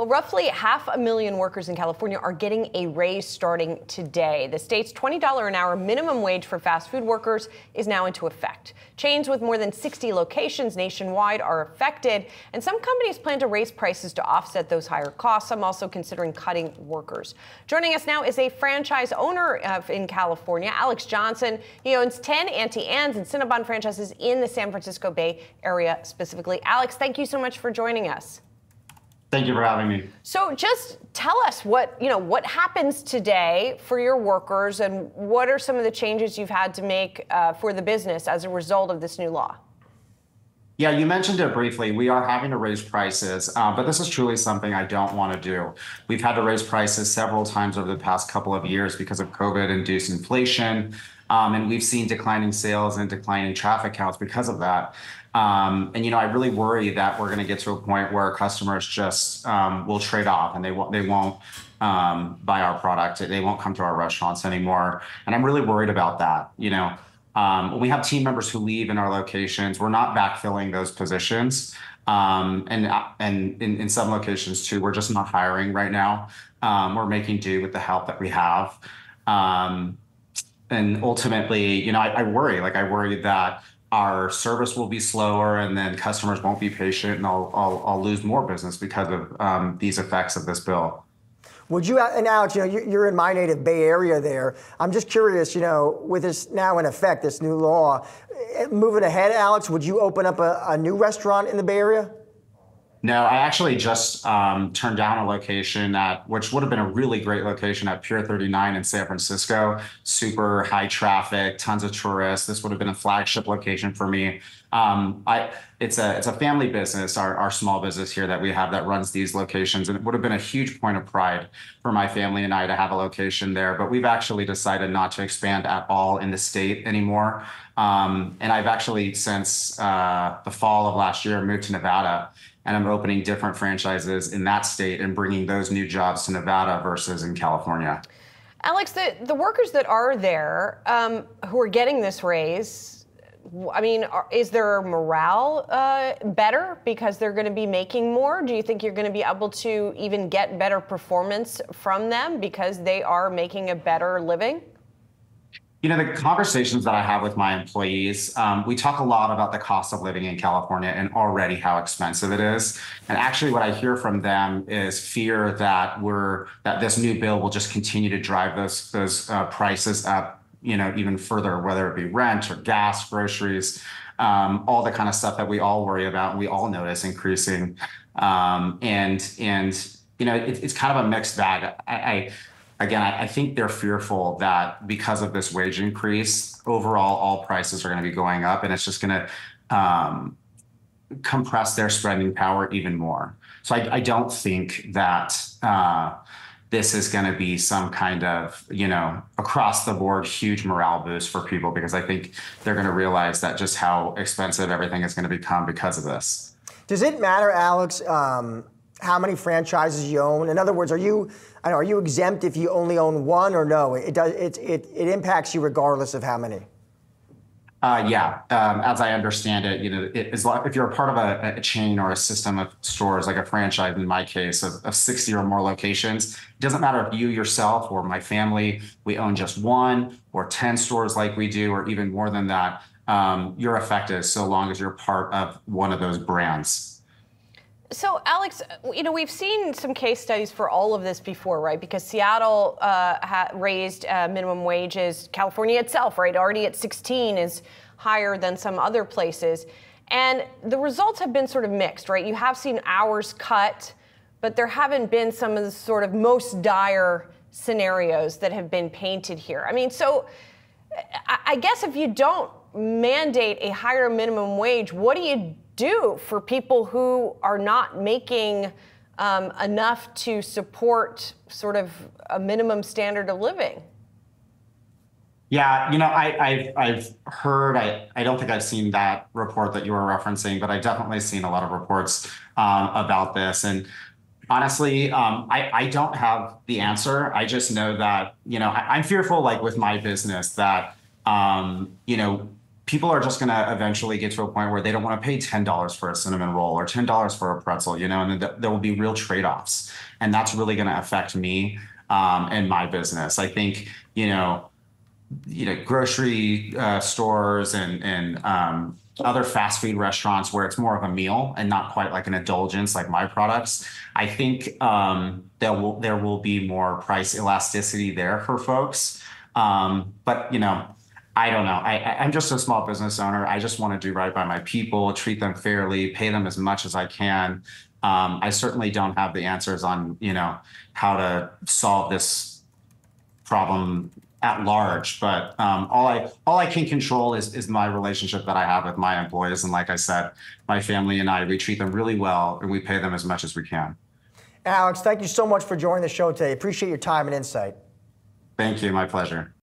Well, roughly 500,000 workers in California are getting a raise starting today. The state's $20 an hour minimum wage for fast food workers is now into effect. Chains with more than 60 locations nationwide are affected, and some companies plan to raise prices to offset those higher costs. Some also considering cutting workers. Joining us now is a franchise owner in California, Alex Johnson. He owns 10 Auntie Anne's and Cinnabon franchises in the San Francisco Bay Area specifically. Alex, thank you so much for joining us. Thank you for having me. So just tell us what happens today for your workers, and what are some of the changes you've had to make for the business as a result of this new law? Yeah, you mentioned it briefly. We are having to raise prices, but this is truly something I don't want to do. We've had to raise prices several times over the past couple of years because of COVID-induced inflation, and we've seen declining sales and declining traffic counts because of that. And I really worry that we're going to get to a point where customers just will trade off, and they won't buy our product. They won't come to our restaurants anymore, and I'm really worried about that. When we have team members who leave in our locations, we're not backfilling those positions, and in some locations too, we're just not hiring right now. We're making do with the help that we have, and ultimately, I worry that our service will be slower, and then customers won't be patient, and I'll lose more business because of these effects of this bill. Would you, and Alex, you're in my native Bay Area there. I'm just curious, with this now in effect, this new law, moving ahead, Alex, would you open up a new restaurant in the Bay Area? No, I actually just turned down a location which would have been a really great location at Pier 39 in San Francisco. Super high traffic, tons of tourists. This would have been a flagship location for me. It's a family business, our small business here that we have that runs these locations, and it would have been a huge point of pride for my family and I to have a location there. But we've actually decided not to expand at all in the state anymore. And I've actually, since the fall of last year, moved to Nevada. And I'm opening different franchises in that state and bringing those new jobs to Nevada versus in California. Alex, the workers that are there who are getting this raise, I mean, is their morale better because they're going to be making more? Do you think you're going to be able to even get better performance from them because they are making a better living? The conversations that I have with my employees, we talk a lot about the cost of living in California and already how expensive it is. And actually what I hear from them is fear that this new bill will just continue to drive those prices up, even further, whether it be rent or gas, groceries, all the kind of stuff that we all worry about and we all notice increasing. It's kind of a mixed bag. I think they're fearful that because of this wage increase, overall, all prices are going to be going up, and it's just going to compress their spending power even more. So I don't think that this is going to be some kind of, across the board huge morale boost for people, because I think they're going to realize that just how expensive everything is going to become because of this. Does it matter, Alex, how many franchises you own? In other words, are you exempt if you only own one, or no? It impacts you regardless of how many. Yeah, as I understand it, if you're a part of a chain or a system of stores, like a franchise in my case of 60 or more locations, it doesn't matter if you yourself or my family, we own just one or 10 stores like we do, or even more than that, you're affected so long as you're part of one of those brands. So, Alex, we've seen some case studies for all of this before, right? Because Seattle raised minimum wages. California itself, right, already at 16 is higher than some other places. And the results have been sort of mixed, right? You have seen hours cut, but there haven't been some of the sort of most dire scenarios that have been painted here. I mean, so I guess if you don't mandate a higher minimum wage, what do you do for people who are not making enough to support sort of a minimum standard of living? Yeah, I've heard, I don't think I've seen that report that you were referencing, but I've definitely seen a lot of reports about this. And honestly, I don't have the answer. I just know that, I'm fearful, like with my business, that, people are just going to eventually get to a point where they don't want to pay $10 for a cinnamon roll or $10 for a pretzel, and there will be real trade-offs. And that's really going to affect me and my business. I think, grocery stores and other fast food restaurants where it's more of a meal and not quite like an indulgence like my products, I think there will be more price elasticity there for folks. But I don't know. I'm just a small business owner. I just want to do right by my people, treat them fairly, pay them as much as I can. I certainly don't have the answers on, how to solve this problem at large, but all I can control is my relationship that I have with my employees. And like I said, my family and we treat them really well and we pay them as much as we can. Alex, thank you so much for joining the show today. Appreciate your time and insight. Thank you. My pleasure.